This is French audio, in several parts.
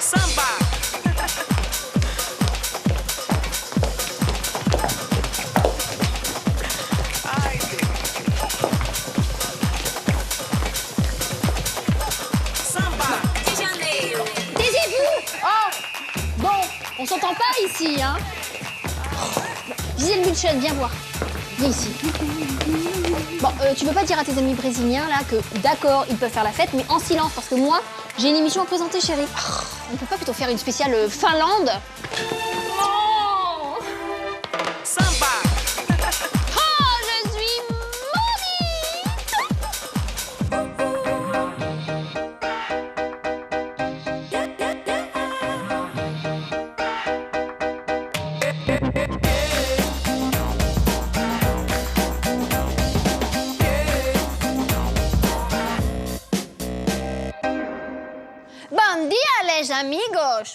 Samba. On s'entend pas ici, hein? Gisèle Bunchen, viens voir. Viens ici. Bon, tu peux pas dire à tes amis brésiliens, là, que d'accord, ils peuvent faire la fête, mais en silence, parce que moi, j'ai une émission à présenter, chérie. On peut pas plutôt faire une spéciale Finlande? Oh! Samba. Oh, je suis Bon dia les amigos.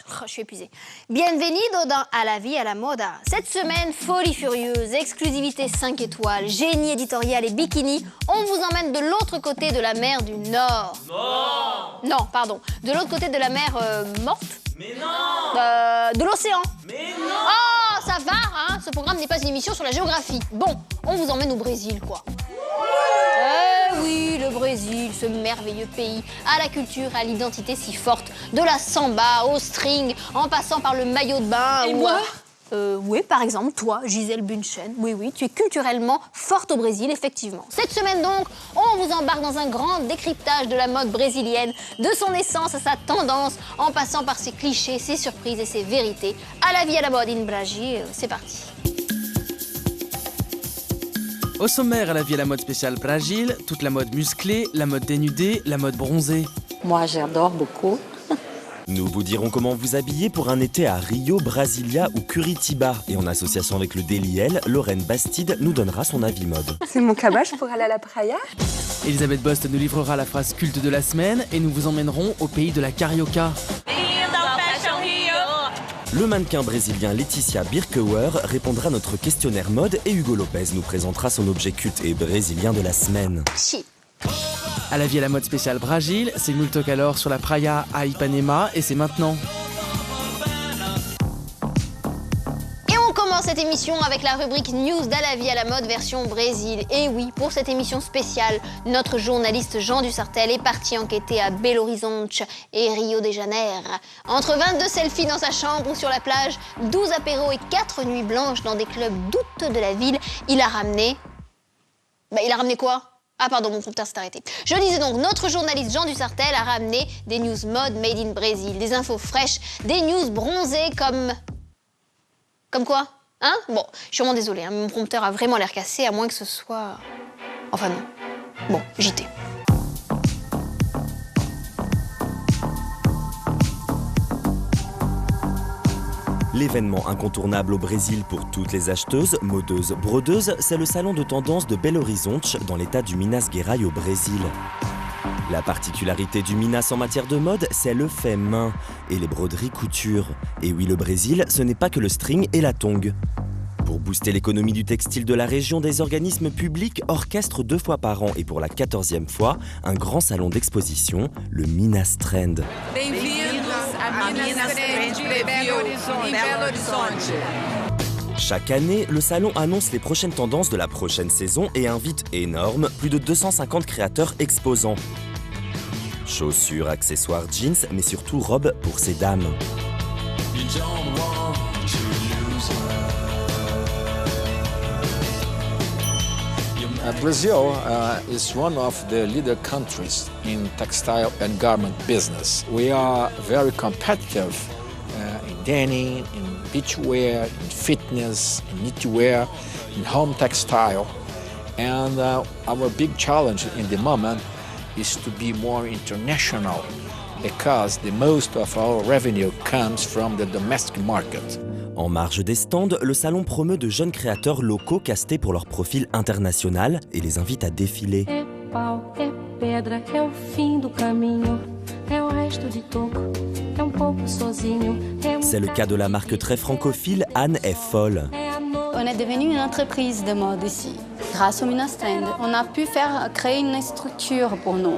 Oh, je suis épuisée. Bienvenido dans À la vie à la moda. Cette semaine, folie furieuse, exclusivité 5 étoiles, génie éditorial et bikini, on vous emmène de l'autre côté de la mer du Nord. Non. Non, pardon. De l'autre côté de la mer morte. Mais non. De l'océan. Mais non. Oh, ça va, hein? Ce programme n'est pas une émission sur la géographie. Bon, on vous emmène au Brésil, quoi. Eh oui, le Brésil, ce merveilleux pays, à la culture, à l'identité si forte, de la samba au string, en passant par le maillot de bain. Et moi Oui, par exemple, toi, Gisèle Bunchen. Oui, tu es culturellement forte au Brésil, effectivement. Cette semaine donc, on vous embarque dans un grand décryptage de la mode brésilienne, de son essence à sa tendance, en passant par ses clichés, ses surprises et ses vérités. À la vie à la mode in Brasil, c'est parti. Au sommaire, à la vie à la mode spéciale Brasil, toute la mode musclée, la mode dénudée, la mode bronzée. Moi, j'adore beaucoup. Nous vous dirons comment vous habiller pour un été à Rio, Brasilia ou Curitiba. Et en association avec le DLIL, Lorraine Bastide nous donnera son avis mode. C'est mon cabage pour aller à la playa. Elisabeth Bost nous livrera la phrase culte de la semaine et nous vous emmènerons au pays de la carioca. Le mannequin brésilien Laetitia Birkauer répondra à notre questionnaire mode et Hugo Lopez nous présentera son objet culte et brésilien de la semaine. Chi. À la vie à la mode spéciale Brasil, c'est Multocalor sur la Praia à Ipanema et c'est maintenant. Et on commence cette émission avec la rubrique News d'À la vie à la mode version Brésil. Et oui, pour cette émission spéciale, notre journaliste Jean Dussartel est parti enquêter à Belo Horizonte et Rio de Janeiro. Entre 22 selfies dans sa chambre ou sur la plage, 12 apéros et 4 nuits blanches dans des clubs douteux de la ville, il a ramené... il a ramené quoi ? Ah pardon, mon compteur s'est arrêté. Je disais donc, notre journaliste Jean Dussartel a ramené des news mode made in Brésil, des infos fraîches, des news bronzées comme... Comme quoi? Hein? Bon, je suis vraiment désolée, hein, mon prompteur a vraiment l'air cassé, à moins que ce soit... Enfin non. Bon, JT. L'événement incontournable au Brésil pour toutes les acheteuses, modeuses, brodeuses, c'est le salon de tendance de Belo Horizonte dans l'état du Minas Gerais au Brésil. La particularité du Minas en matière de mode, c'est le fait main et les broderies couture. Et oui, le Brésil, ce n'est pas que le string et la tongue. Pour booster l'économie du textile de la région, des organismes publics orchestrent 2 fois par an et pour la 14e fois, un grand salon d'exposition, le Minas Trend. Chaque année, le salon annonce les prochaines tendances de la prochaine saison et invite énorme plus de 250 créateurs exposants. Chaussures, accessoires, jeans, mais surtout robes pour ces dames. Brazil is one of the leader countries in textile and garment business. We are very competitive in denim, in beachwear, in fitness, in knitwear, in home textile. And our big challenge in the moment is to be more international because the most of our revenue comes from the domestic market. En marge des stands, le salon promeut de jeunes créateurs locaux castés pour leur profil international et les invite à défiler. C'est le cas de la marque très francophile Anne est folle. On est devenu une entreprise de mode ici. Grâce au Minas Trend, on a pu créer une structure pour nous.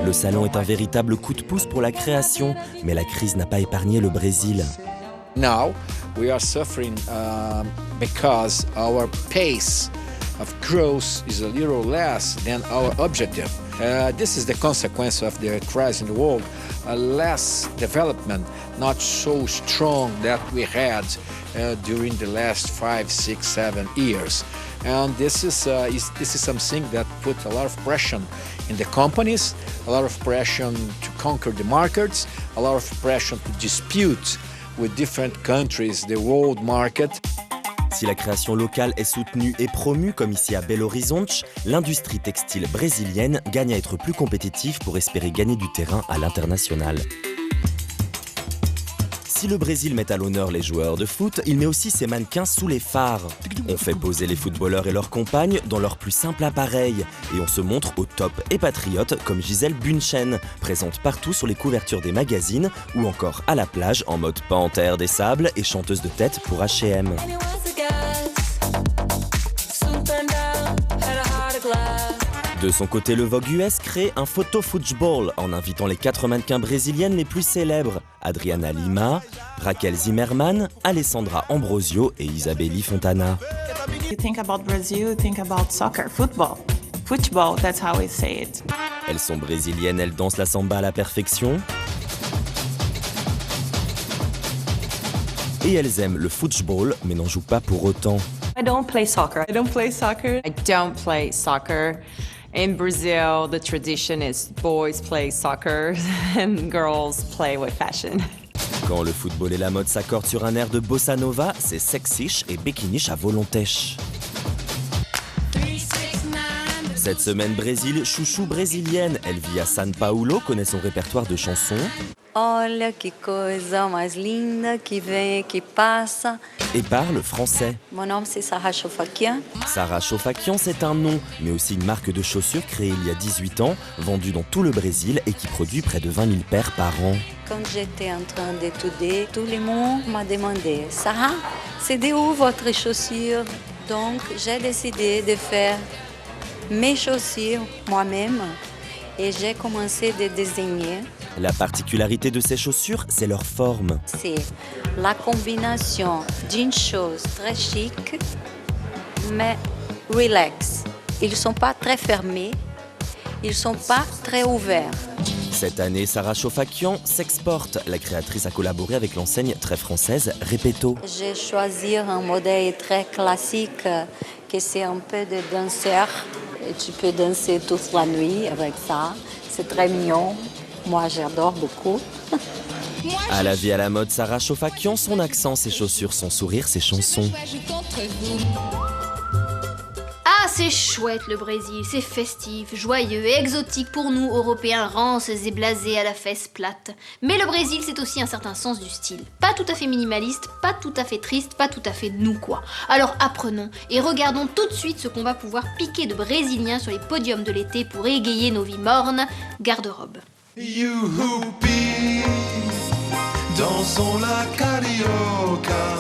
Le salon est un véritable coup de pouce pour la création, mais la crise n'a pas épargné le Brésil. Now we are suffering because our pace of growth is a little less than our objective. This is the consequence of the crisis in the world. Less development, not so strong that we had during the last 5, 6, 7 years. And this is something that put a lot of pressure in the companies, a lot of pressure to conquer the markets, a lot of pressure to dispute with different countries the world market. Si la création locale est soutenue et promue, comme ici à Belo Horizonte, l'industrie textile brésilienne gagne à être plus compétitive pour espérer gagner du terrain à l'international. Si le Brésil met à l'honneur les joueurs de foot, il met aussi ses mannequins sous les phares. On fait poser les footballeurs et leurs compagnes dans leur plus simple appareil. Et on se montre au top et patriote comme Gisèle Bündchen, présente partout sur les couvertures des magazines ou encore à la plage en mode panthère des sables et chanteuse de tête pour H&M. De son côté, le Vogue US crée un photo football en invitant les 4 mannequins brésiliennes les plus célèbres, Adriana Lima, Raquel Zimmermann, Alessandra Ambrosio et Isabelle Fontana. You think about Brazil, you think about soccer, football. Football, that's how we say it. Elles sont brésiliennes, elles dansent la samba à la perfection. Et elles aiment le football, mais n'en jouent pas pour autant. I don't play soccer. I don't play soccer. I don't play soccer. In Brazil, the tradition is boys play soccer and girls play with fashion. Quand le football et la mode s'accordent sur un air de bossa nova, c'est sexish et bikinish à volonté. Cette semaine Brésil, chouchou brésilienne. Elle vit à São Paulo, connaît son répertoire de chansons. Olha que coisa mais linda que vem que passa. Et parle français. Mon nom c'est Sarah Chofakian. Sarah Chofakian, c'est un nom, mais aussi une marque de chaussures créée il y a 18 ans, vendue dans tout le Brésil et qui produit près de 20 000 paires par an. Quand j'étais en train d'étudier, tout le monde m'a demandé « Sarah, c'est de où votre chaussure ?» Donc j'ai décidé de faire mes chaussures moi-même et j'ai commencé à désigner. La particularité de ces chaussures, c'est leur forme. C'est la combinaison d'une chose très chic, mais relax. Ils ne sont pas très fermés, ils ne sont pas très ouverts. Cette année, Sarah Chofakian s'exporte. La créatrice a collaboré avec l'enseigne très française Repetto. J'ai choisi un modèle très classique, que c'est un peu de danseur. Et tu peux danser toute la nuit avec ça. C'est très mignon. Moi, j'adore beaucoup. À la vie à la mode, Sarah Chofakian, son accent, ses chaussures, son sourire, ses chansons. Ah, c'est chouette le Brésil, c'est festif, joyeux et exotique pour nous, Européens rances et blasés à la fesse plate. Mais le Brésil, c'est aussi un certain sens du style. Pas tout à fait minimaliste, pas tout à fait triste, pas tout à fait nous quoi. Alors apprenons et regardons tout de suite ce qu'on va pouvoir piquer de Brésiliens sur les podiums de l'été pour égayer nos vies mornes. Garde-robe. Youhoupi, dansons la carioca.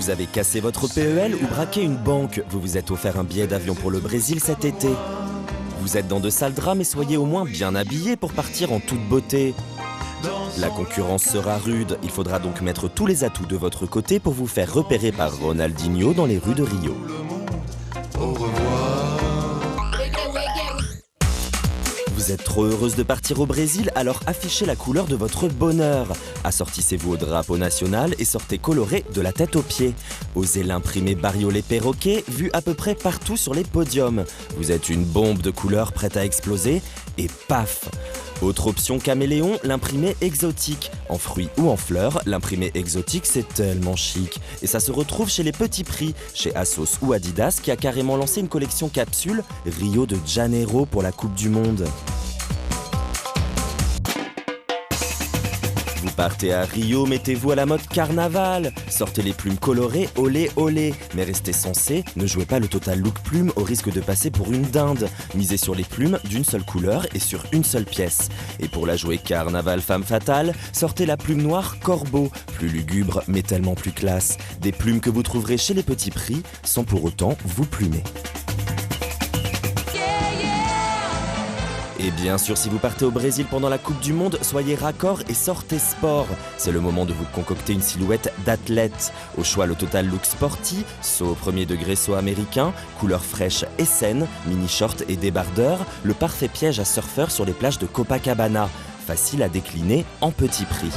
Vous avez cassé votre PEL ou braqué une banque. Vous vous êtes offert un billet d'avion pour le Brésil cet été. Vous êtes dans de sales draps mais soyez au moins bien habillés pour partir en toute beauté. La concurrence sera rude. Il faudra donc mettre tous les atouts de votre côté pour vous faire repérer par Ronaldinho dans les rues de Rio. Au revoir. Vous êtes trop heureuse de partir au Brésil, alors affichez la couleur de votre bonheur. Assortissez-vous au drapeau national et sortez coloré de la tête aux pieds. Osez l'imprimer bariolé perroquet, vu à peu près partout sur les podiums. Vous êtes une bombe de couleurs prête à exploser, et paf! Autre option caméléon, l'imprimé exotique. En fruits ou en fleurs, l'imprimé exotique c'est tellement chic. Et ça se retrouve chez les petits prix, chez Asos ou Adidas qui a carrément lancé une collection capsule Rio de Janeiro pour la Coupe du Monde. Vous partez à Rio, mettez-vous à la mode carnaval. Sortez les plumes colorées, olé olé. Mais restez sensé, ne jouez pas le total look plume au risque de passer pour une dinde. Misez sur les plumes d'une seule couleur et sur une seule pièce. Et pour la jouer carnaval femme fatale, sortez la plume noire corbeau, plus lugubre mais tellement plus classe. Des plumes que vous trouverez chez les petits prix, sans pour autant vous plumer. Et bien sûr, si vous partez au Brésil pendant la Coupe du Monde, soyez raccord et sortez sport. C'est le moment de vous concocter une silhouette d'athlète. Au choix, le total look sporty, saut au premier degré, saut américain, couleurs fraîches et saines, mini-short et débardeur, le parfait piège à surfeurs sur les plages de Copacabana. Facile à décliner en petit prix.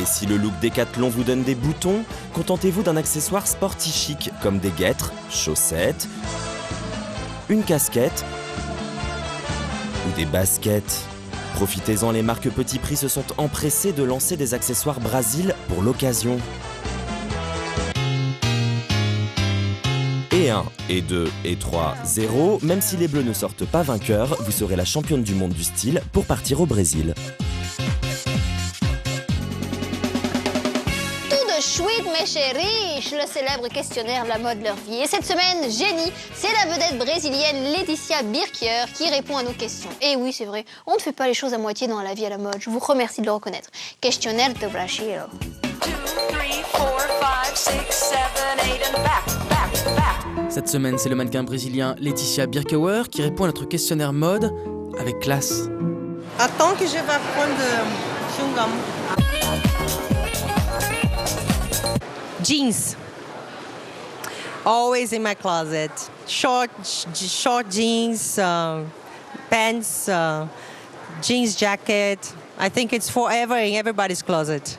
Et si le look Décathlon vous donne des boutons, contentez-vous d'un accessoire sporty chic comme des guêtres, chaussettes, une casquette ou des baskets. Profitez-en, les marques petit prix se sont empressées de lancer des accessoires Brasil pour l'occasion. Et 1, et 2, et 3, 0, même si les Bleus ne sortent pas vainqueurs, vous serez la championne du monde du style pour partir au Brésil. Chouette mes chéris, le célèbre questionnaire La mode leur vie. Et cette semaine, Jenny, c'est la vedette brésilienne Letícia Birkier qui répond à nos questions. Et oui, c'est vrai, on ne fait pas les choses à moitié dans la vie à la mode. Je vous remercie de le reconnaître. Questionnaire de Brasil. 2, 3, 4, 5, 6, 7, 8 and back. Cette semaine, c'est le mannequin brésilien Letícia Birkier qui répond à notre questionnaire mode avec classe. Attends que je vais prendre chewing-gum. Jeans. Always in my closet. Short jeans, pants, jeans jacket. I think it's forever in everybody's closet.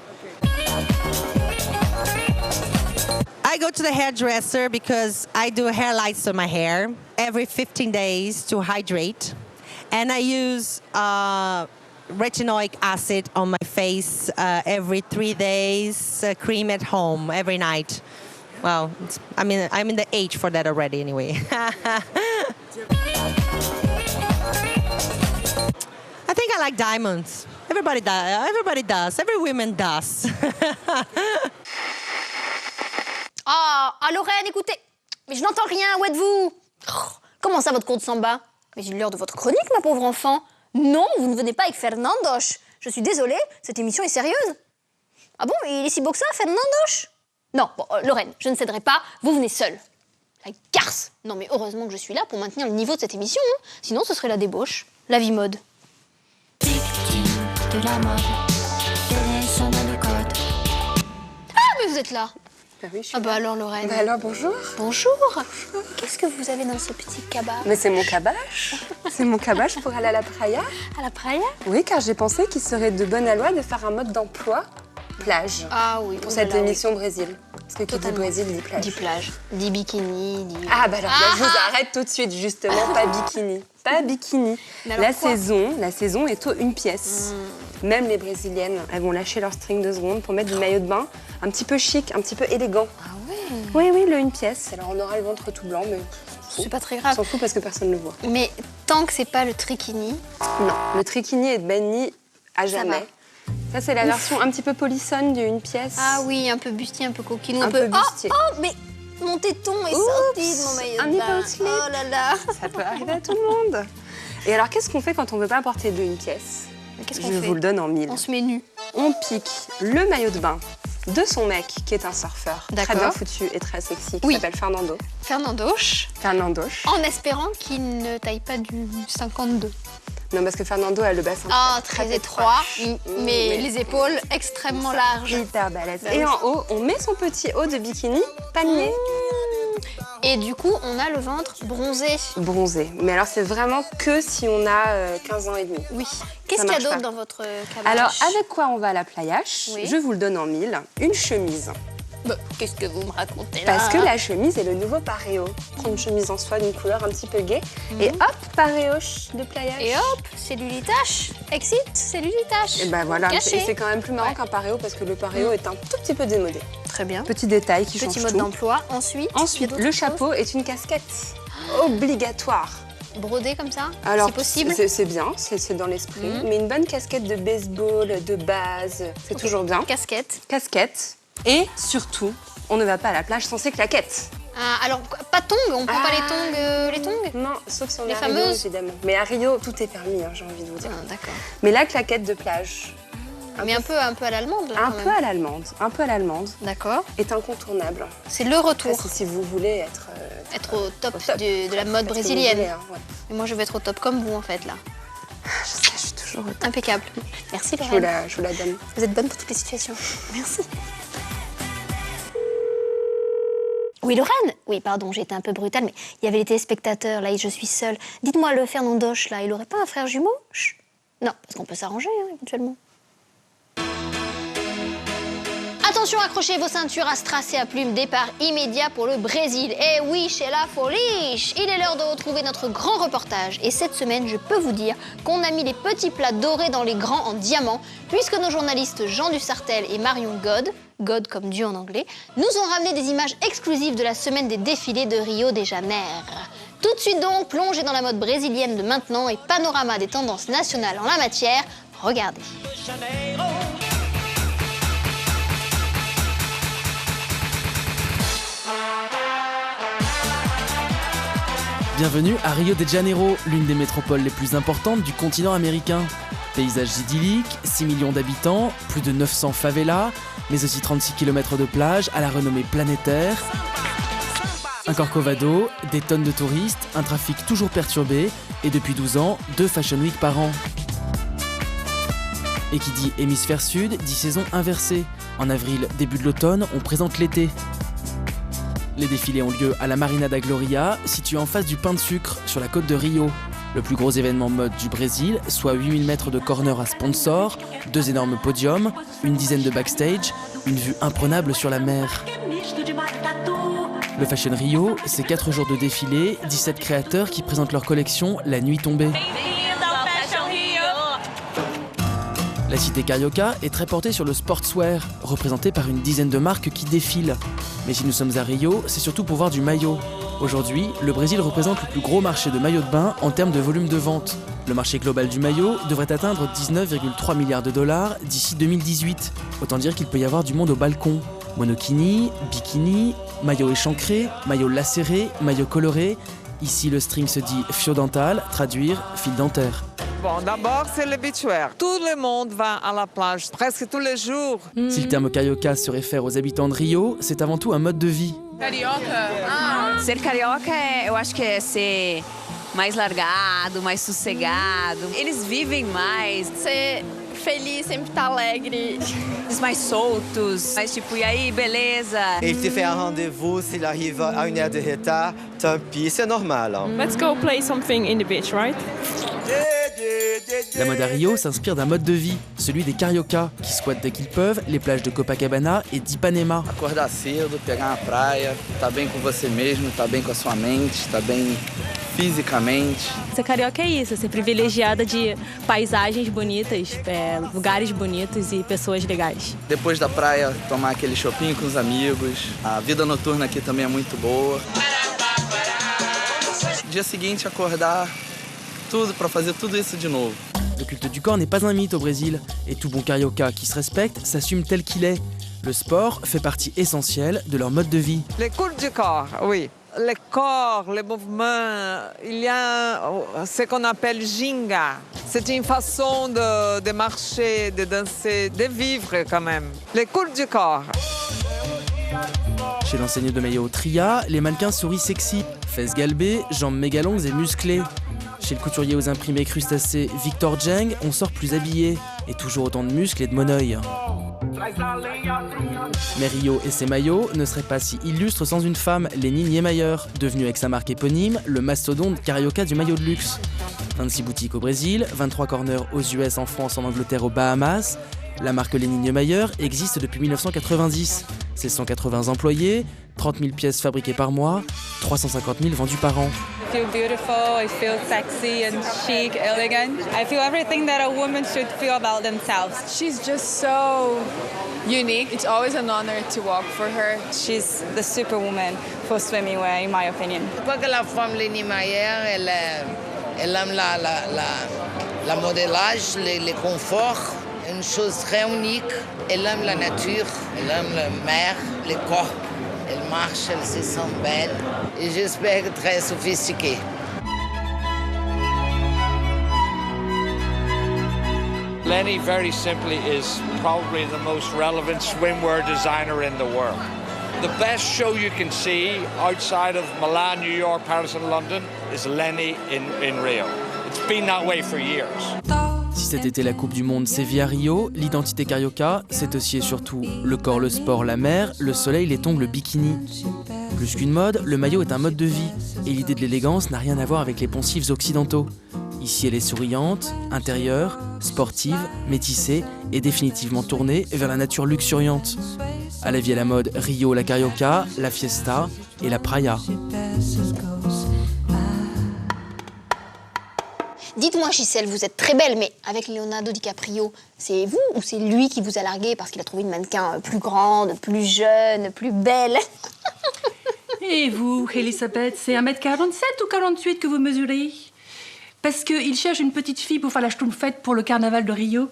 I go to the hairdresser because I do hairlights on my hair every 15 days to hydrate. And I use retinoic acid on my face every 3 days, cream at home every night. Well, I'm in the age for that already anyway. I think I like diamonds. Everybody does. Every woman does. Ah, Lorraine, écoutez. Mais je n'entends rien, où êtes-vous? Comment ça, votre cours de samba? Mais il est l'heure de votre chronique, ma pauvre enfant. Non, vous ne venez pas avec Fernandos. Je suis désolée, cette émission est sérieuse. Ah bon, il est si beau que ça, Fernandos? Non, bon, Lorraine, je ne céderai pas, vous venez seule. La garce. Non mais heureusement que je suis là pour maintenir le niveau de cette émission, hein. Sinon ce serait la débauche. La vie mode. De la mode, le code. Ah, mais vous êtes là. Ah oui, je suis Ah bah alors Lorraine. Bah alors bonjour. Bonjour. Qu'est-ce que vous avez dans ce petit cabas? Mais c'est mon cabage. C'est mon cabage pour aller à la playa. À la playa? Oui, car j'ai pensé qu'il serait de bonne loi de faire un mode d'emploi plage. Ah oui. Pour cette émission Brésil. Parce que qui dit Brésil dit plage. Dit plage, dit bikini, dit... Ah bah alors là, je vous arrête tout de suite, justement, pas bikini. Pas bikini. La saison est une pièce. Même les Brésiliennes, elles vont lâcher leur string 2 secondes pour mettre du maillot de bain un petit peu chic, un petit peu élégant. Ah ouais? Oui, le une pièce. Alors on aura le ventre tout blanc, mais c'est pas très grave. On s'en fout parce que personne ne le voit. Mais tant que c'est pas le trikini... Non, le trikini est banni à jamais. Ça, c'est la version un petit peu polissonne du une pièce. Ah oui, un peu bustier, un peu coquinou. Un peu bustier. Oh, mais mon téton est sorti de mon maillot de bain. Un nipple slip. Oh là là. Ça peut arriver à tout le monde. Et alors, qu'est-ce qu'on fait quand on veut pas porter de une pièce? Qu'est-ce qu'on fait? Je vous le donne en 1000. On se met nu. On pique le maillot de bain de son mec, qui est un surfeur très bien foutu et très sexy, qui s'appelle Fernando. Fernandos. En espérant qu'il ne taille pas du 52. Non, parce que Fernando a le bassin très étroit, mais les épaules extrêmement larges. Hyper balèze. Et en haut, on met son petit haut de bikini palmier. Et du coup, on a le ventre bronzé. Bronzé. Mais alors, c'est vraiment que si on a 15 ans et demi. Oui. Qu'est-ce qu'il y a d'autre dans votre cabage? Alors, avec quoi on va à la plaillache? Je vous le donne en 1000. Une chemise. Qu'est-ce que vous me racontez là? Parce que la chemise est le nouveau paréo. Prendre une chemise en soie d'une couleur un petit peu gaie. Et hop, paréo de plaillache. Et hop, cellulitache. Exit, cellulitache. Et ben voilà, et c'est quand même plus marrant qu'un paréo parce que le paréo est un tout petit peu démodé. Très bien. Petit détail qui change tout. Petit mode d'emploi. Ensuite, le chapeau est une casquette obligatoire. Brodé comme ça, alors, si possible. C'est bien, c'est dans l'esprit. Mais une bonne casquette de baseball, de base, c'est toujours bien. Casquette. Et surtout, on ne va pas à la plage sans ses claquettes. Alors, pas tongs, on prend pas les tongs? Non, sauf si on les est à Rio, fameuses évidemment. Mais à Rio, tout est permis, hein, j'ai envie de vous dire. D'accord. Mais la claquette de plage... Mais un peu à l'allemande. Un peu à l'allemande. D'accord. Est incontournable. C'est le retour. Si vous voulez être au top de la mode brésilienne. Voulez, hein, ouais. Et moi, je vais être au top comme vous, en fait, là. Je sais, je suis toujours au top. Impeccable. Merci, Lorraine. Je vous la donne. Vous êtes bonne pour toutes les situations. Merci. Oui, Lorraine. Oui, pardon, j'ai été un peu brutale, mais il y avait les téléspectateurs, là, et je suis seule. Dites-moi, le Fernandoche, là, il aurait pas un frère jumeau? Chut. Non, parce qu'on peut s'arranger, hein, éventuellement. Attention, accrochez vos ceintures à strass et à plumes, départ immédiat pour le Brésil. Et oui, chez la Foliche, il est l'heure de retrouver notre grand reportage. Et cette semaine, je peux vous dire qu'on a mis les petits plats dorés dans les grands en diamant, puisque nos journalistes Jean Dusartel et Marion God comme Dieu en anglais, nous ont ramené des images exclusives de la semaine des défilés de Rio de Janeiro. Tout de suite donc, plongez dans la mode brésilienne de maintenant et panorama des tendances nationales en la matière. Regardez. Bienvenue à Rio de Janeiro, l'une des métropoles les plus importantes du continent américain. Paysages idylliques, 6 millions d'habitants, plus de 900 favelas, mais aussi 36 km de plage à la renommée planétaire. Un corcovado, des tonnes de touristes, un trafic toujours perturbé et depuis 12 ans, 2 Fashion Week par an. Et qui dit hémisphère sud, dit saison inversée. En avril, début de l'automne, on présente l'été. Les défilés ont lieu à la Marina da Glória, située en face du Pain de Sucre, sur la côte de Rio. Le plus gros événement mode du Brésil, soit 8000 mètres de corner à sponsors, 2 énormes podiums, une dizaine de backstage, une vue imprenable sur la mer. Le Fashion Rio, c'est 4 jours de défilé, 17 créateurs qui présentent leur collection La Nuit Tombée. La cité Carioca est très portée sur le sportswear, représenté par une dizaine de marques qui défilent. Mais si nous sommes à Rio, c'est surtout pour voir du maillot. Aujourd'hui, le Brésil représente le plus gros marché de maillots de bain en termes de volume de vente. Le marché global du maillot devrait atteindre 19,3 milliards de dollars d'ici 2018. Autant dire qu'il peut y avoir du monde au balcon. Monokini, bikini, maillot échancré, maillot lacéré, maillot coloré. Ici, le string se dit fio dental, traduire fil dentaire. Bon, d'abord, c'est le beachwear. Tout le monde va à la plage presque tous les jours. Si le terme carioca se réfère aux habitants de Rio, c'est avant tout un mode de vie. Carioca? Ser carioca, eu acho que é ser mais largado, mais sossegado. Eles vivem mais. Ser feliz, sempre tá alegre. Eles mais soltos, mais tipo, e aí, beleza? Il te fait un rendez-vous, s'il arrive à 1 heure de retard, tant pis, c'est normal. Hein. Let's go play something in the beach, right? La mode à Rio s'inspire d'un mode de vie, celui des carioca, qui squattent dès qu'ils peuvent les plages de Copacabana et d'Ipanema. Acordar cedo, pegar uma praia, tá bem com você mesmo, tá bem com a sua mente, tá bem fisicamente. Ser carioca é isso, ser privilegiada de paisagens bonitas, lugares bonitos e pessoas legais. Depois da praia, tomar aquele shopping com os amigos. A vida noturna aqui também é muito boa. Dia seguinte, acordar, tudo para fazer tudo isso de novo. Le culte du corps n'est pas un mythe au Brésil, et tout bon carioca qui se respecte s'assume tel qu'il est. Le sport fait partie essentielle de leur mode de vie. Les culte du corps, oui. Le corps, les mouvements, il y a ce qu'on appelle ginga. C'est une façon de marcher, de danser, de vivre quand même. Le culte du corps. Chez l'enseigne de maillot Tria, les mannequins sourient sexy, fesses galbées, jambes mégalongues et musclées. Chez le couturier aux imprimés crustacés Victor Jeng, on sort plus habillé, et toujours autant de muscles et de monoeil. Mais Rio et ses maillots ne seraient pas si illustres sans une femme, Lénie Niemeyer, devenue avec sa marque éponyme le mastodonte carioca du maillot de luxe. 26 boutiques au Brésil, 23 corners aux US, en France, en Angleterre, aux Bahamas. La marque Lénie Niemeyer existe depuis 1990. C'est 180 employés, 30 000 pièces fabriquées par mois, 350 000 vendues par an. I feel beautiful, I feel sexy and chic, elegant. I feel everything that a woman should feel about themselves. She's just so unique. It's always an honor to walk for her. She's the superwoman for swimming wear, in my opinion. Je crois que la femme Lénie Niemeyer, elle aime la modélage, le confort, une chose très unique. Elle aime la nature, elle aime la mer, le corps. Elle marche, elle se sent belle et j'espère que très sophistiquée. Lenny, very simply, is probably the most relevant swimwear designer in the world. the best show you can see outside of Milan, New York, Paris and London is Lenny in Rio. It's been that way for years. Si cet été la Coupe du Monde sévit à Rio, l'identité carioca, c'est aussi et surtout le corps, le sport, la mer, le soleil, les tongs, le bikini. Plus qu'une mode, le maillot est un mode de vie, et l'idée de l'élégance n'a rien à voir avec les poncifs occidentaux. Ici, elle est souriante, intérieure, sportive, métissée et définitivement tournée vers la nature luxuriante. À la vie à la mode, Rio, la carioca, la fiesta et la praia. Dites-moi, Gisèle, vous êtes très belle, mais avec Leonardo DiCaprio, c'est vous ou c'est lui qui vous a largué parce qu'il a trouvé une mannequin plus grande, plus jeune, plus belle? Et vous, Elisabeth, c'est 1m47 ou 48 que vous mesurez? Parce qu'il cherche une petite fille pour faire la schtroumpfette pour le carnaval de Rio.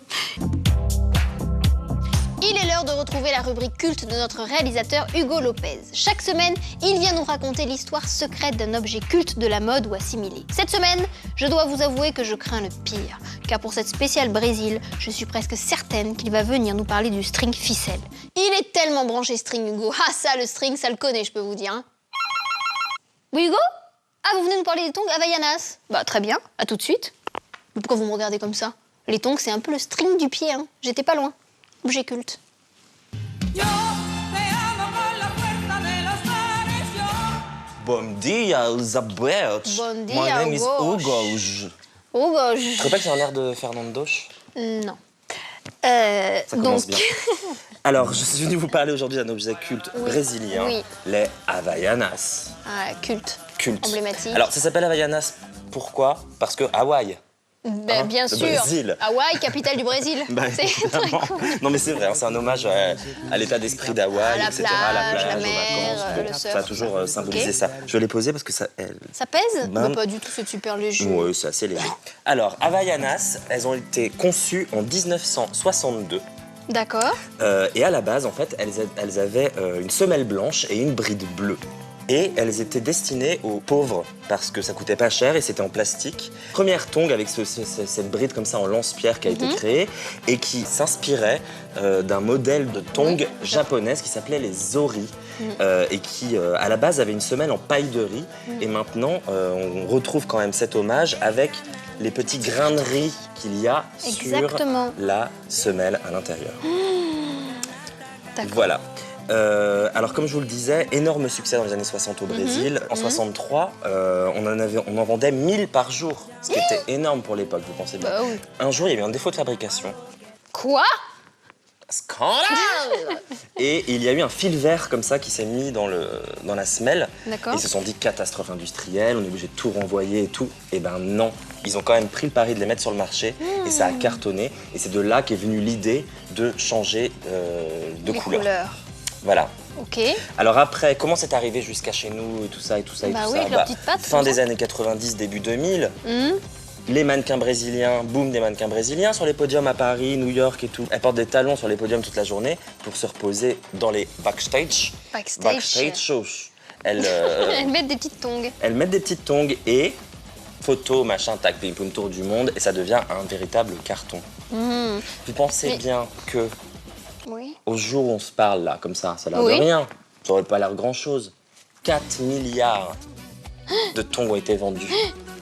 Il est l'heure de retrouver la rubrique culte de notre réalisateur Hugo Lopez. Chaque semaine, il vient nous raconter l'histoire secrète d'un objet culte de la mode ou assimilé. Cette semaine, je dois vous avouer que je crains le pire, car pour cette spéciale Brésil, je suis presque certaine qu'il va venir nous parler du string ficelle. Il est tellement branché string, Hugo. Ah ça, le string, ça le connaît, je peux vous dire. Hein. Oui, Hugo? Ah, vous venez nous parler des tongs Havaianas? Bah très bien, à tout de suite. Mais pourquoi vous me regardez comme ça? Les tongs, c'est un peu le string du pied, hein. J'étais pas loin. Objet culte. Bom dia, Elizabeth. Bon dia, My name is Hugo. Hugo. Hugo. Tu trouves pas que c'est un air de Fernando? Non. Ça commence donc... bien. Alors, je suis venu vous parler aujourd'hui d'un objet culte brésilien, les Havaianas. Ah, culte. Culte. Emblématique. Alors, ça s'appelle Havaianas. Pourquoi? Parce que Hawaï. Ben, bien sûr. Brésil. Hawaï, capitale du Brésil. Bah, c'est très cool. Non mais c'est vrai, hein, c'est un hommage à l'état d'esprit d'Hawaï, la etc. plage, la plage, la aux mer, vacances. le Bon, surf. ça a toujours symbolisé ça. Je l'ai posé parce que ça... Ça pèse? Ben- Mais pas du tout, c'est super léger. Oui, c'est assez léger. Alors, Havaianas, elles ont été conçues en 1962. D'accord. Et à la base, en fait, elles avaient une semelle blanche et une bride bleue. Et elles étaient destinées aux pauvres parce que ça coûtait pas cher et c'était en plastique. Première tongue avec cette bride comme ça en lance-pierre qui a été créée et qui s'inspirait d'un modèle de tongue japonaise qui s'appelait les Zori et qui, à la base, avait une semelle en paille de riz. Et maintenant, on retrouve quand même cet hommage avec les petits grains de riz qu'il y a Exactement. sur la semelle à l'intérieur. D'accord. Voilà. Alors comme je vous le disais, énorme succès dans les années 60 au Brésil. En 63, on en vendait 1000 par jour, ce qui était énorme pour l'époque, vous pensez bien. Bah oui. Un jour, il y a eu un défaut de fabrication. Quoi? Scandale! Et il y a eu un fil vert comme ça qui s'est mis dans la semelle. D'accord. Ils se sont dit catastrophe industrielle, on est obligé de tout renvoyer et tout. Et ben non, ils ont quand même pris le pari de les mettre sur le marché et ça a cartonné. Et c'est de là qu'est venue l'idée de changer de Les couleur. couleurs. Voilà. Ok. Alors après, comment c'est arrivé jusqu'à chez nous et tout ça et tout ça et Bah tout oui, ça avec leurs petites pattes, fin comme des ça. années 90, début 2000, Hmm. les mannequins brésiliens, boum, des mannequins brésiliens sur les podiums à Paris, New York et tout. Elles portent des talons sur les podiums toute la journée pour se reposer dans les backstage. Backstage. shows. Elles, Elles mettent des petites tongs. elles mettent des petites tongs et photos, machin, tac, ping, poum, tour du monde et ça devient un véritable carton. Mhm. Vous pensez Mais- bien que Oui. au jour où on se parle là, comme ça a l'air Oui. de rien. Ça aurait pas l'air grand-chose. 4 milliards de tongs ont été vendus.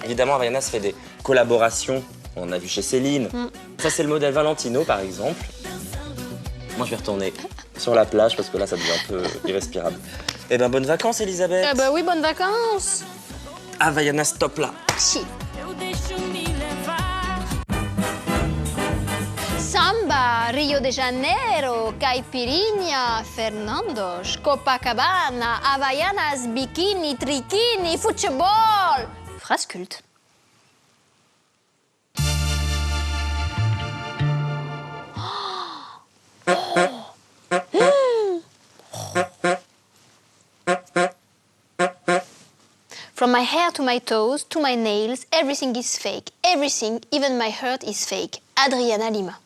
Évidemment, Havaianas fait des collaborations. On a vu chez Céline. Ça, c'est le modèle Valentino, par exemple. Moi, je vais retourner sur la plage parce que là, ça devient un peu irrespirable. Eh ben, bonnes vacances, Elisabeth. Ah bah oui, bonnes vacances. Havaianas, top là. Si. Samba, Rio de Janeiro, Caipirinha, Fernandos, Copacabana, Havaianas, Bikini, Triquini, Football. Phrase culte. From my hair to my toes, to my nails, everything is fake. Everything, even my heart is fake. Adriana Lima.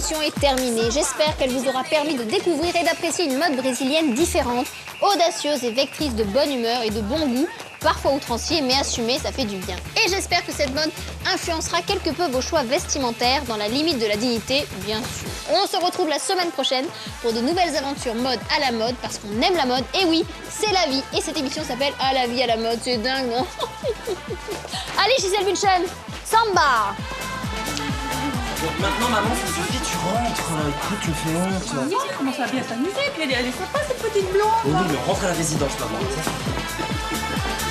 émission est terminée. J'espère qu'elle vous aura permis de découvrir et d'apprécier une mode brésilienne différente, audacieuse et vectrice de bonne humeur et de bon goût, parfois outrancier, mais assumé, ça fait du bien. Et j'espère que cette mode influencera quelque peu vos choix vestimentaires dans la limite de la dignité, bien sûr. On se retrouve la semaine prochaine pour de nouvelles aventures mode à la mode, parce qu'on aime la mode, et oui, c'est la vie. Et cette émission s'appelle À la vie à la mode, c'est dingue, non? Allez, Gisèle Bündchen, samba! Donc maintenant, maman, ça suffit, tu rentres. Écoute, tu me fais honte. Oui, elle commence à bien s'amuser, puis elle est sympa cette petite blonde. Oui, mais rentre à la résidence, maman. Ça suffit.